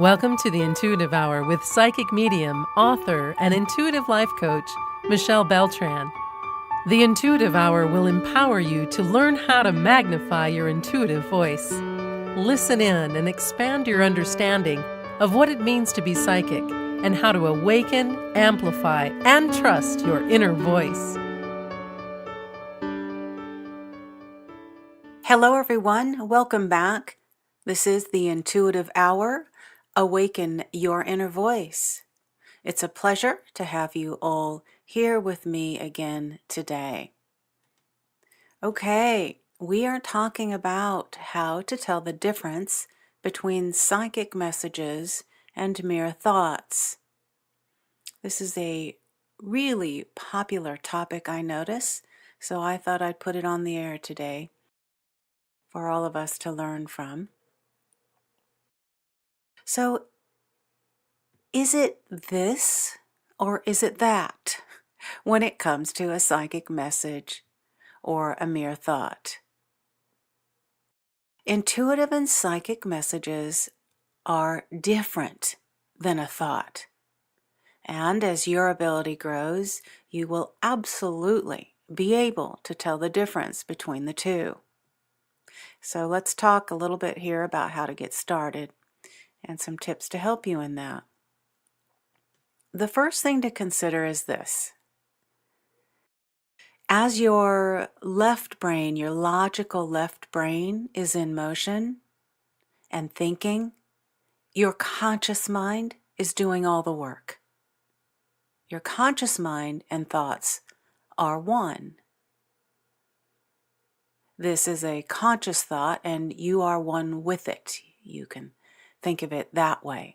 Welcome to the Intuitive Hour with psychic medium, author, and intuitive life coach, Michelle Beltran. The Intuitive Hour will empower you to learn how to magnify your intuitive voice. Listen in and expand your understanding of what it means to be psychic and how to awaken, amplify, and trust your inner voice. Hello, everyone. Welcome back. This is the Intuitive Hour. Awaken your inner voice. It's a pleasure to have you all here with me again today. Okay, we are talking about how to tell the difference between psychic messages and mere thoughts. This is a really popular topic, I notice, so I thought I'd put it on the air today for all of us to learn from. So, is it this or is it that when it comes to a psychic message or a mere thought? Intuitive and psychic messages are different than a thought. And as your ability grows, you will absolutely be able to tell the difference between the two. So let's talk a little bit here about how to get started and some tips to help you in that. The first thing to consider is this. As your left brain, your logical left brain is in motion and thinking, your conscious mind is doing all the work. Your conscious mind and thoughts are one. This is a conscious thought and you are one with it. You can think of it that way.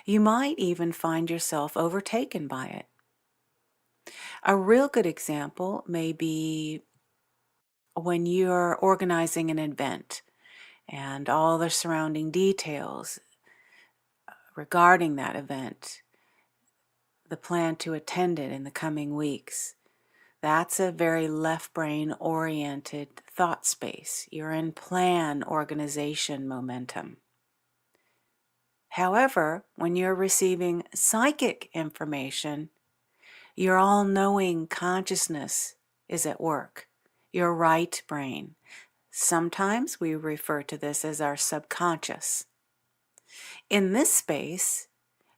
You might even find yourself overtaken by it. A real good example may be when you're organizing an event and all the surrounding details regarding that event, the plan to attend it in the coming weeks. That's a very left brain oriented thought space. You're in plan, organization, momentum. However, when you're receiving psychic information, your all-knowing consciousness is at work, your right brain. Sometimes we refer to this as our subconscious. In this space,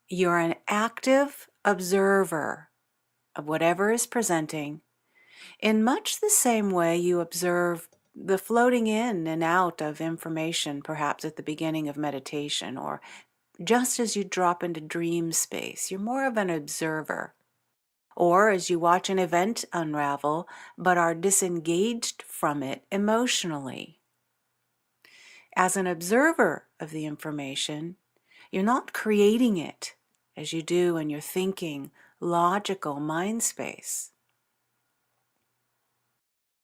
you're an active observer of whatever is presenting in much the same way you observe the floating in and out of information, perhaps at the beginning of meditation or just as you drop into dream space. You're more of an observer. Or as you watch an event unravel, but are disengaged from it emotionally. As an observer of the information, you're not creating it as you do in your thinking, logical mind space.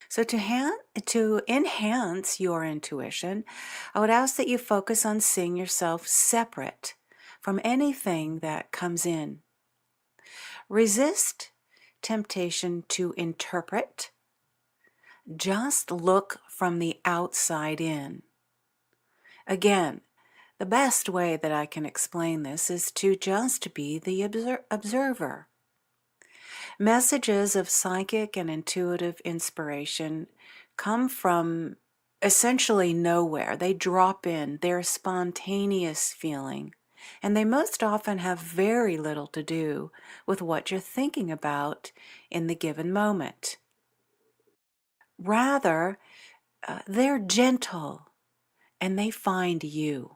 So to enhance your intuition, I would ask that you focus on seeing yourself separate from anything that comes in. Resist temptation to interpret. Just look from the outside in. Again, the best way that I can explain this is to just be the observer. Messages of psychic and intuitive inspiration come from essentially nowhere. They drop in, they're spontaneous feeling, and they most often have very little to do with what you're thinking about in the given moment. Rather, they're gentle and they find you.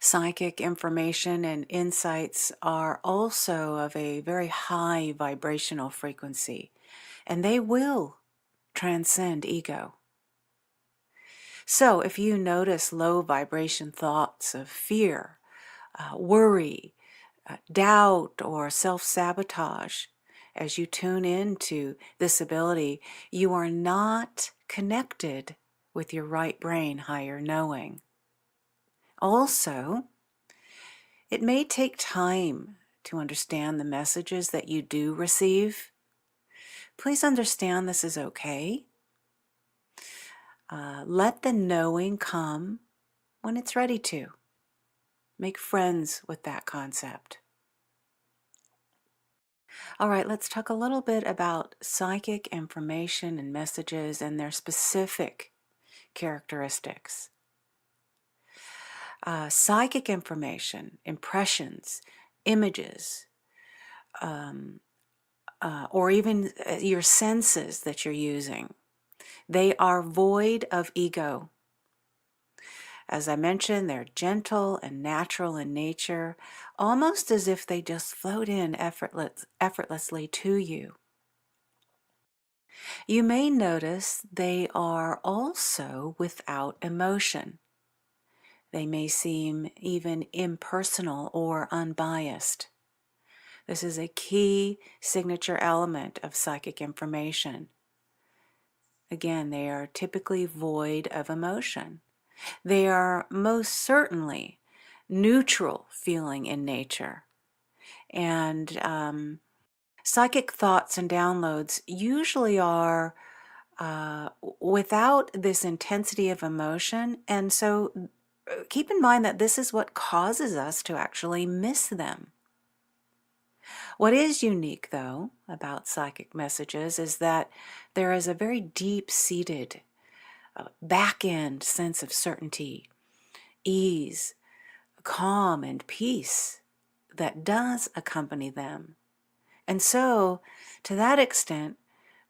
Psychic information and insights are also of a very high vibrational frequency, and they will transcend ego. So if you notice low vibration thoughts of fear, worry, doubt, or self-sabotage, as you tune into this ability, you are not connected with your right brain higher knowing. Also, it may take time to understand the messages that you do receive. Please understand this is okay. Let the knowing come when it's ready to. Make friends with that concept. All right, let's talk a little bit about psychic information and messages and their specific characteristics. Psychic information, impressions, images, or even your senses that you're using, they are void of ego. As I mentioned, they're gentle and natural in nature, almost as if they just float in effortlessly to you. You may notice they are also without emotion. They may seem even impersonal or unbiased. This is a key signature element of psychic information. Again, they are typically void of emotion. They are most certainly neutral feeling in nature. And psychic thoughts and downloads usually are without this intensity of emotion. And so keep in mind that this is what causes us to actually miss them. What is unique, though, about psychic messages is that there is a very deep-seated, back-end sense of certainty, ease, calm, and peace that does accompany them. And so, to that extent,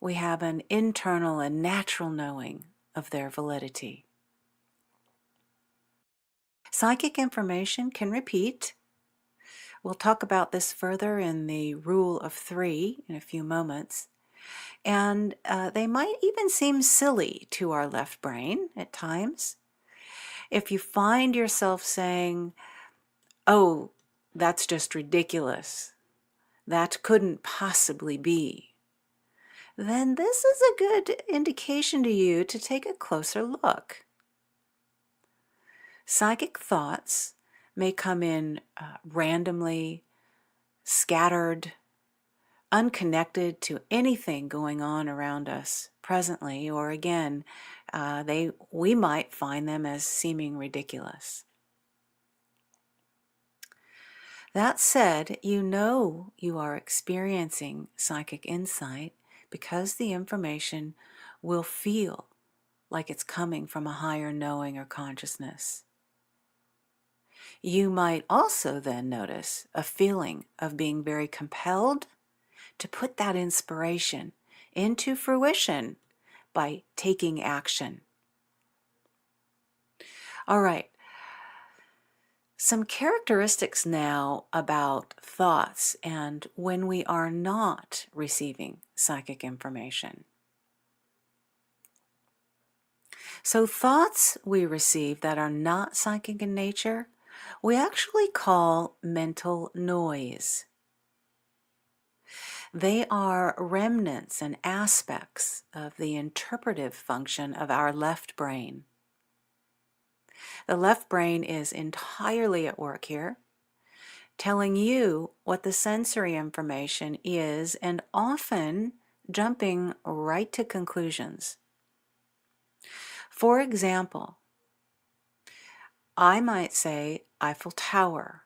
we have an internal and natural knowing of their validity. Psychic information can repeat. We'll talk about this further in the rule of 3 in a few moments. And they might even seem silly to our left brain at times. If you find yourself saying, "Oh, that's just ridiculous. That couldn't possibly be," then this is a good indication to you to take a closer look. Psychic thoughts may come in randomly, scattered, unconnected to anything going on around us presently, or again, we might find them as seeming ridiculous. That said, you know you are experiencing psychic insight because the information will feel like it's coming from a higher knowing or consciousness. You might also then notice a feeling of being very compelled to put that inspiration into fruition by taking action. All right. Some characteristics now about thoughts and when we are not receiving psychic information. So thoughts we receive that are not psychic in nature, we actually call mental noise. They are remnants and aspects of the interpretive function of our left brain. The left brain is entirely at work here, telling you what the sensory information is and often jumping right to conclusions. For example, I might say Eiffel Tower,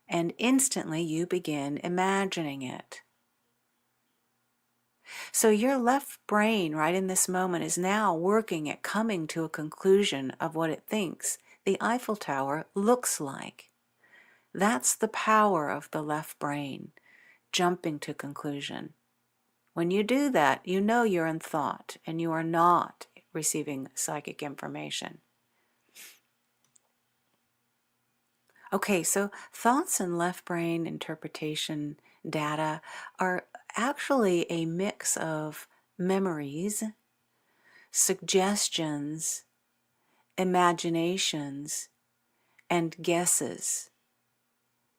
and instantly you begin imagining it. So your left brain right in this moment is now working at coming to a conclusion of what it thinks the Eiffel Tower looks like. That's the power of the left brain, jumping to conclusion. When you do that, you know you're in thought and you are not receiving psychic information. Okay, so thoughts and left brain interpretation data are actually a mix of memories, suggestions, imaginations, and guesses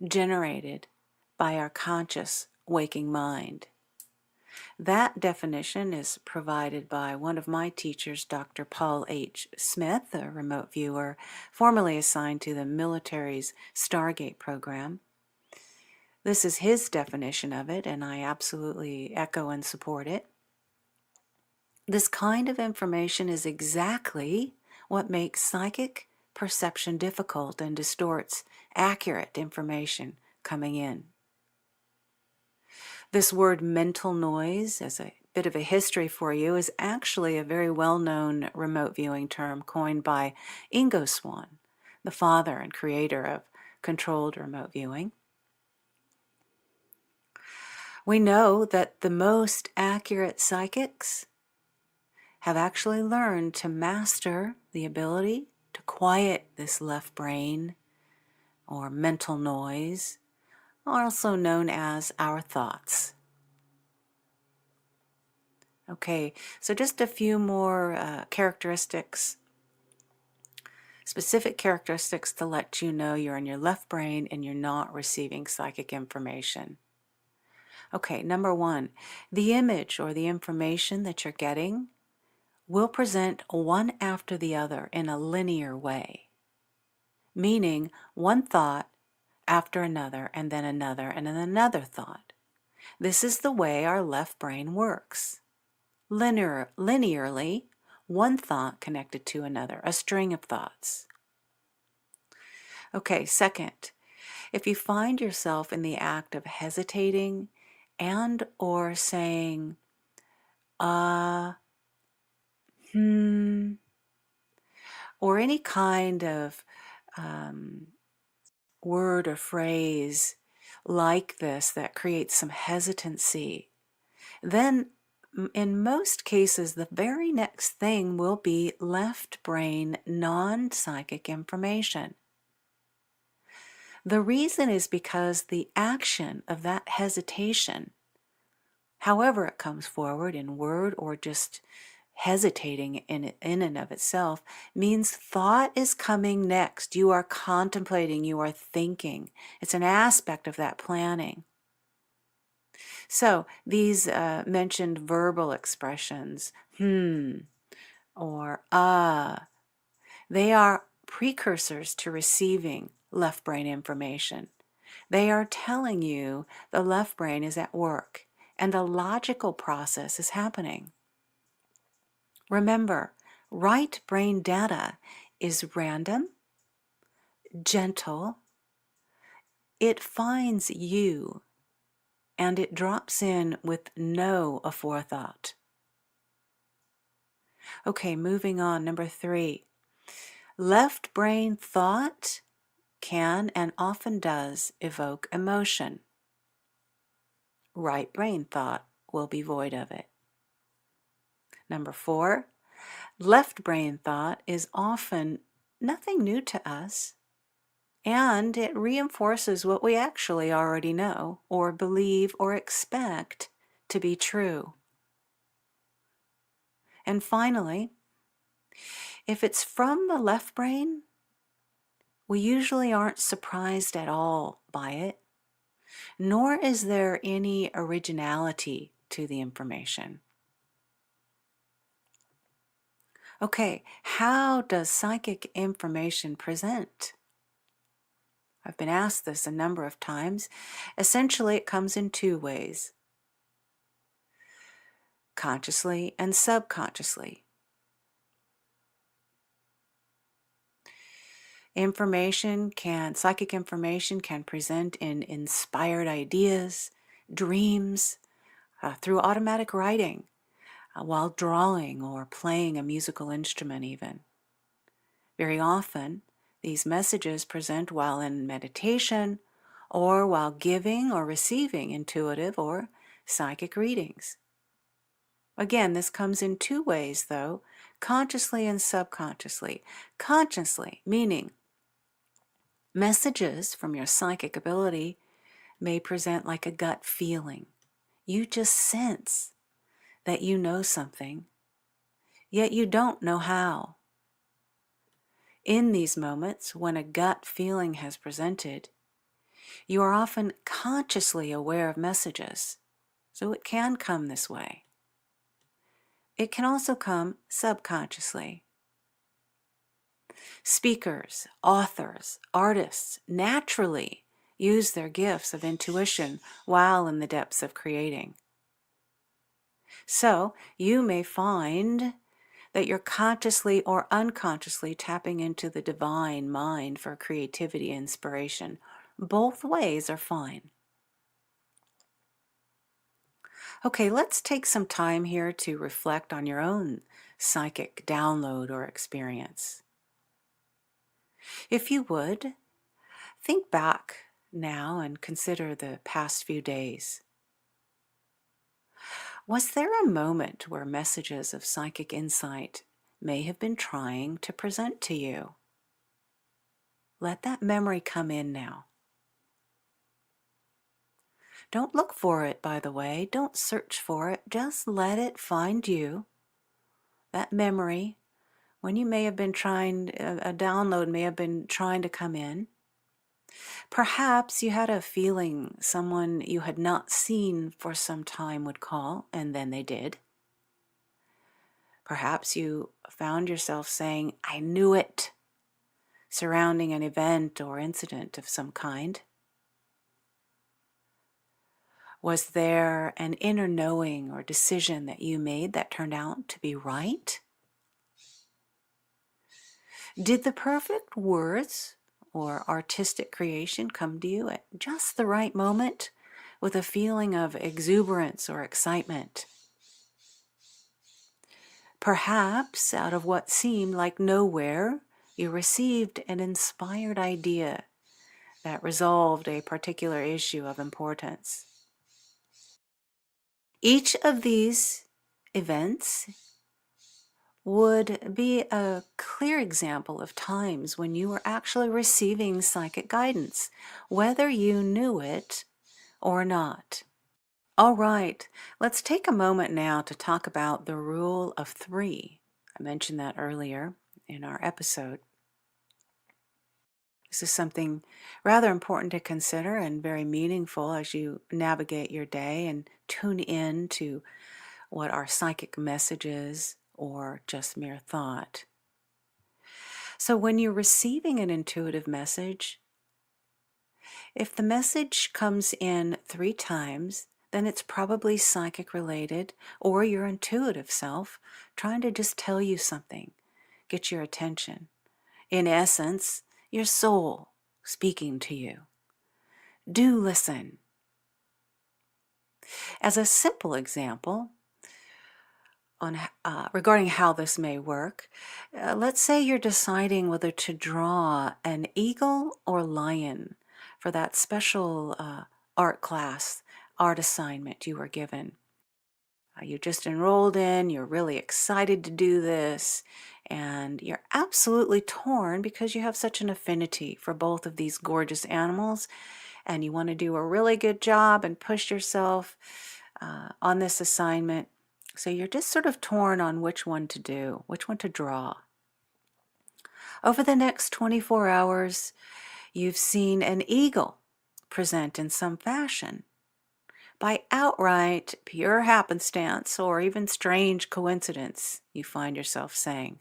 generated by our conscious waking mind. That definition is provided by one of my teachers, Dr. Paul H. Smith, a remote viewer formerly assigned to the military's Stargate program. This is his definition of it, and I absolutely echo and support it. This kind of information is exactly what makes psychic perception difficult and distorts accurate information coming in. This word mental noise, as a bit of a history for you, is actually a very well-known remote viewing term coined by Ingo Swann, the father and creator of controlled remote viewing. We know that the most accurate psychics have actually learned to master the ability to quiet this left brain or mental noise, also known as our thoughts. Okay, so just a few more characteristics, specific characteristics to let you know you're in your left brain and you're not receiving psychic information. Okay, number one, the image or the information that you're getting will present one after the other in a linear way, meaning one thought after another, and then another thought. This is the way our left brain works. Linearly, one thought connected to another, a string of thoughts. Okay, second, if you find yourself in the act of hesitating and or saying, or any kind of word or phrase like this that creates some hesitancy, then in most cases the very next thing will be left brain non-psychic information. The reason is because the action of that hesitation, however it comes forward in word or just hesitating in and of itself, means thought is coming next. You are contemplating, you are thinking. It's an aspect of that planning. So these mentioned verbal expressions, or they are precursors to receiving left brain information. They are telling you the left brain is at work and a logical process is happening. Remember, right brain data is random, gentle, it finds you, and it drops in with no aforethought. Okay, moving on, number 3. Left brain thought can and often does evoke emotion. Right brain thought will be void of it. Number 4, left brain thought is often nothing new to us, and it reinforces what we actually already know or believe or expect to be true. And finally, if it's from the left brain, we usually aren't surprised at all by it, nor is there any originality to the information. Okay, how does psychic information present? I've been asked this a number of times. Essentially, it comes in 2 ways: consciously and subconsciously. Psychic information can present in inspired ideas, dreams, through automatic writing, while drawing or playing a musical instrument even. Very often, these messages present while in meditation or while giving or receiving intuitive or psychic readings. Again, this comes in 2 ways though, consciously and subconsciously. Consciously, meaning messages from your psychic ability may present like a gut feeling. You just sense that you know something, yet you don't know how. In these moments, when a gut feeling has presented, you are often consciously aware of messages, so it can come this way. It can also come subconsciously. Speakers, authors, artists naturally use their gifts of intuition while in the depths of creating. So you may find that you're consciously or unconsciously tapping into the divine mind for creativity and inspiration. Both ways are fine. Okay, let's take some time here to reflect on your own psychic download or experience. If you would, think back now and consider the past few days. Was there a moment where messages of psychic insight may have been trying to present to you? Let that memory come in now. Don't look for it, by the way. Don't search for it. Just let it find you. That memory, when you may have been trying, a download may have been trying to come in. Perhaps you had a feeling someone you had not seen for some time would call, and then they did. Perhaps you found yourself saying, "I knew it," surrounding an event or incident of some kind. Was there an inner knowing or decision that you made that turned out to be right? Did the perfect words or artistic creation come to you at just the right moment with a feeling of exuberance or excitement? Perhaps out of what seemed like nowhere, you received an inspired idea that resolved a particular issue of importance. Each of these events would be a clear example of times when you were actually receiving psychic guidance, whether you knew it or not. All right, let's take a moment now to talk about the rule of three. I mentioned that earlier in our episode. This is something rather important to consider and very meaningful as you navigate your day and tune in to what are psychic messages or just mere thought. So when you're receiving an intuitive message, if the message comes in 3 times, then it's probably psychic related or your intuitive self trying to just tell you something, get your attention. In essence, your soul speaking to you. Do listen. As a simple example, regarding how this may work, let's say you're deciding whether to draw an eagle or lion for that special art class, art assignment you were given. You just enrolled in, you're really excited to do this, and you're absolutely torn because you have such an affinity for both of these gorgeous animals, and you want to do a really good job and push yourself on this assignment. So you're just sort of torn on which one to do, which one to draw. Over the next 24 hours, you've seen an eagle present in some fashion. By outright pure happenstance or even strange coincidence, you find yourself saying.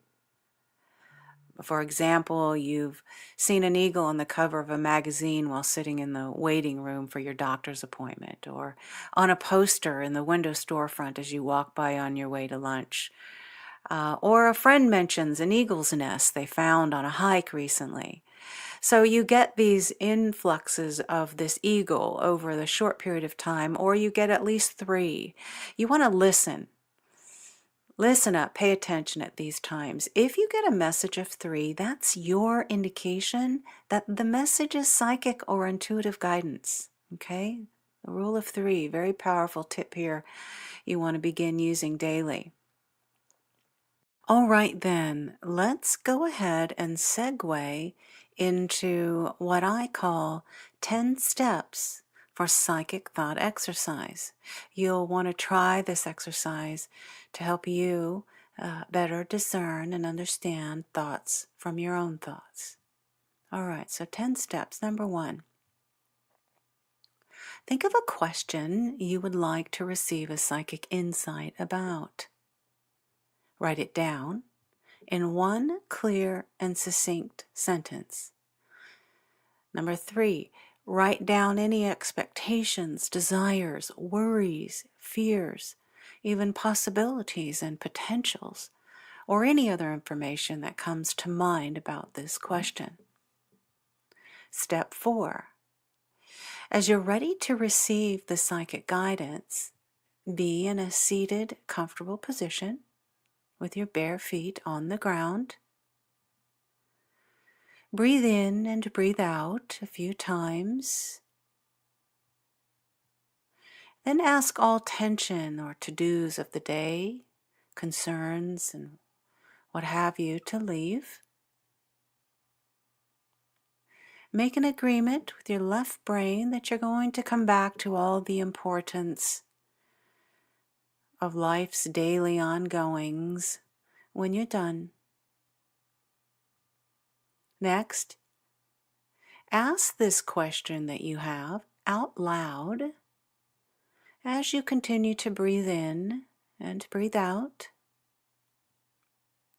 For example, you've seen an eagle on the cover of a magazine while sitting in the waiting room for your doctor's appointment, or on a poster in the window storefront as you walk by on your way to lunch. Or a friend mentions an eagle's nest they found on a hike recently. So you get these influxes of this eagle over the short period of time, or you get at least 3. You want to listen. Listen up, pay attention at these times. If you get a message of 3, that's your indication that the message is psychic or intuitive guidance. Okay? The rule of 3, very powerful tip here you want to begin using daily. All right then, let's go ahead and segue into what I call 10 steps for psychic thought exercise. You'll want to try this exercise to help you better discern and understand thoughts from your own thoughts. All right, so 10 steps. Number 1, think of a question you would like to receive a psychic insight about. Write it down in one clear and succinct sentence. Number 3, write down any expectations, desires, worries, fears, even possibilities and potentials, or any other information that comes to mind about this question. Step 4. As you're ready to receive the psychic guidance, be in a seated, comfortable position with your bare feet on the ground. Breathe in and breathe out a few times. Then ask all tension or to-dos of the day, concerns and what have you, to leave. Make an agreement with your left brain that you're going to come back to all the importance of life's daily ongoings when you're done. Next, ask this question that you have out loud as you continue to breathe in and breathe out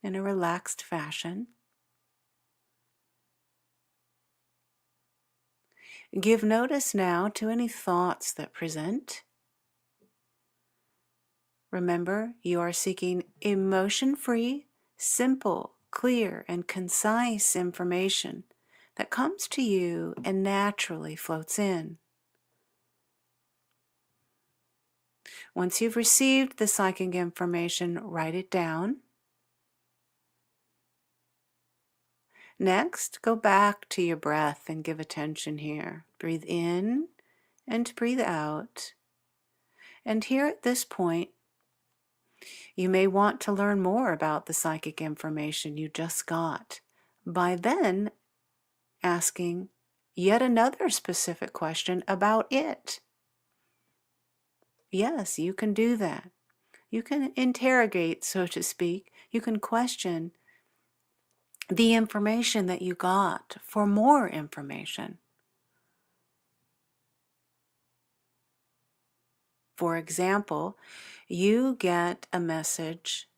in a relaxed fashion. Give notice now to any thoughts that present. Remember, you are seeking emotion-free, simple, clear, and concise information that comes to you and naturally floats in. Once you've received the psychic information, write it down. Next, go back to your breath and give attention here. Breathe in and breathe out. And here at this point, you may want to learn more about the psychic information you just got by then asking yet another specific question about it. Yes, you can do that. You can interrogate, so to speak. You can question the information that you got for more information. For example, you get a message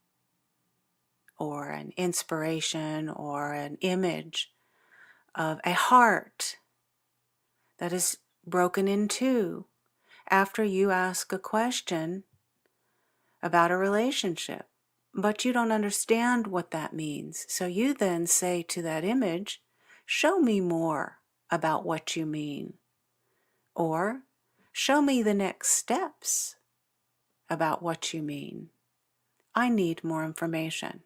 or an inspiration or an image of a heart that is broken in two after you ask a question about a relationship, but you don't understand what that means. So you then say to that image, "Show me more about what you mean," or "Show me the next steps about what you mean. I need more information."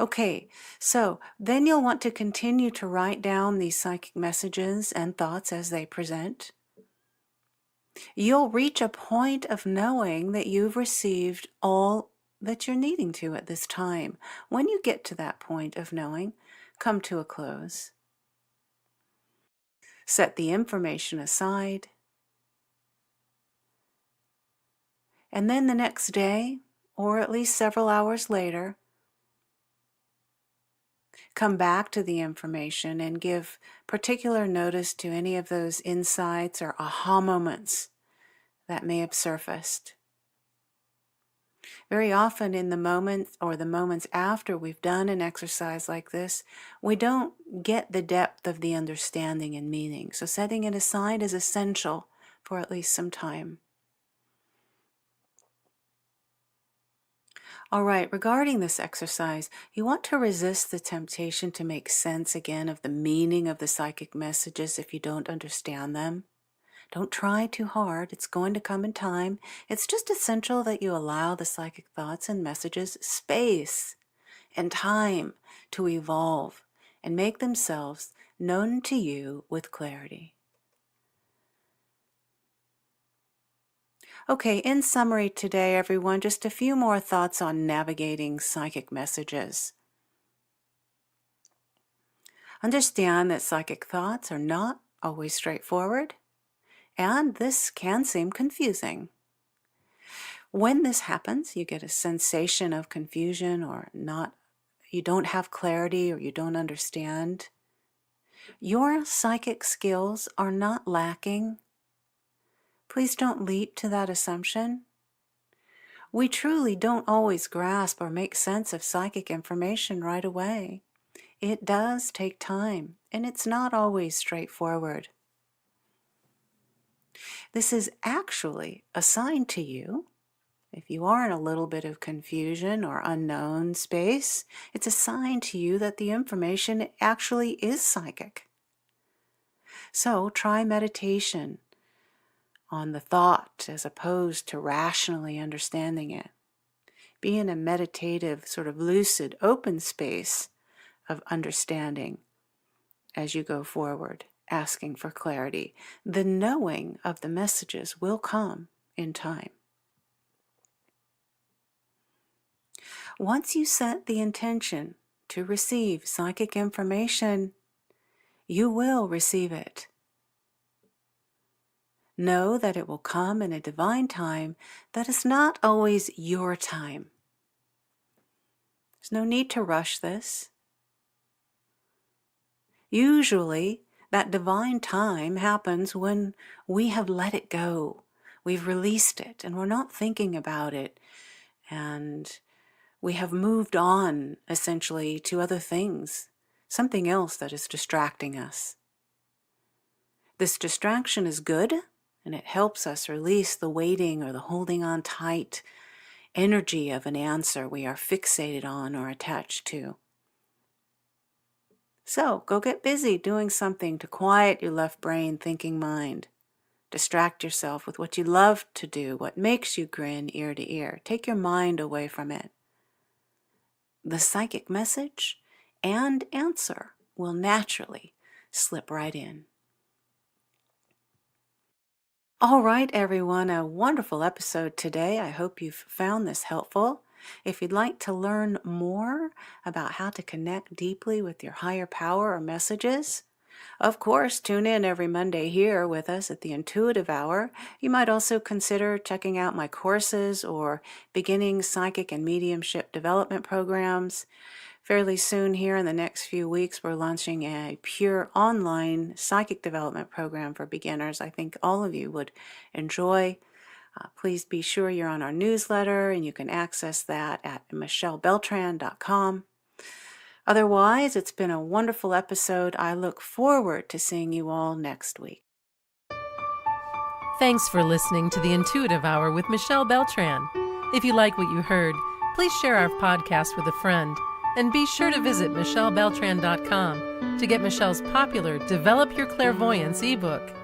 Okay, so then you'll want to continue to write down these psychic messages and thoughts as they present. You'll reach a point of knowing that you've received all that you're needing to at this time. When you get to that point of knowing, come to a close. Set the information aside. And then the next day, or at least several hours later, come back to the information and give particular notice to any of those insights or aha moments that may have surfaced. Very often in the moments or the moments after we've done an exercise like this, we don't get the depth of the understanding and meaning. So setting it aside is essential for at least some time. All right, regarding this exercise, you want to resist the temptation to make sense again of the meaning of the psychic messages if you don't understand them. Don't try too hard. It's going to come in time. It's just essential that you allow the psychic thoughts and messages space and time to evolve and make themselves known to you with clarity. Okay, in summary today, everyone, just a few more thoughts on navigating psychic messages. Understand that psychic thoughts are not always straightforward, and this can seem confusing. When this happens, you get a sensation of confusion or you don't have clarity or you don't understand. Your psychic skills are not lacking. Please don't leap to that assumption. We truly don't always grasp or make sense of psychic information right away. It does take time, and it's not always straightforward. This is actually a sign to you If you are in a little bit of confusion or unknown space, it's a sign to you that the information actually is psychic. So try meditation on the thought as opposed to rationally understanding it. Be in a meditative, sort of lucid, open space of understanding as you go forward, asking for clarity. The knowing of the messages will come in time. Once you set the intention to receive psychic information, you will receive it. Know that it will come in a divine time that is not always your time. There's no need to rush this. Usually, that divine time happens when we have let it go. We've released it and we're not thinking about it. And we have moved on, essentially, to other things, something else that is distracting us. This distraction is good, and it helps us release the waiting or the holding on tight energy of an answer we are fixated on or attached to. So, go get busy doing something to quiet your left brain thinking mind. Distract yourself with what you love to do, what makes you grin ear to ear. Take your mind away from it. The psychic message and answer will naturally slip right in. All right, everyone, a wonderful episode today. I hope you've found this helpful. If you'd like to learn more about how to connect deeply with your higher power or messages, of course, tune in every Monday here with us at the Intuitive Hour. You might also consider checking out my courses or beginning psychic and mediumship development programs. Fairly soon here in the next few weeks, we're launching a pure online psychic development program for beginners. I think all of you would enjoy. Please be sure you're on our newsletter, and you can access that at michellebeltran.com. Otherwise, it's been a wonderful episode. I look forward to seeing you all next week. Thanks for listening to the Intuitive Hour with Michelle Beltran. If you like what you heard, please share our podcast with a friend. And be sure to visit michellebeltran.com to get Michelle's popular Develop Your Clairvoyance ebook.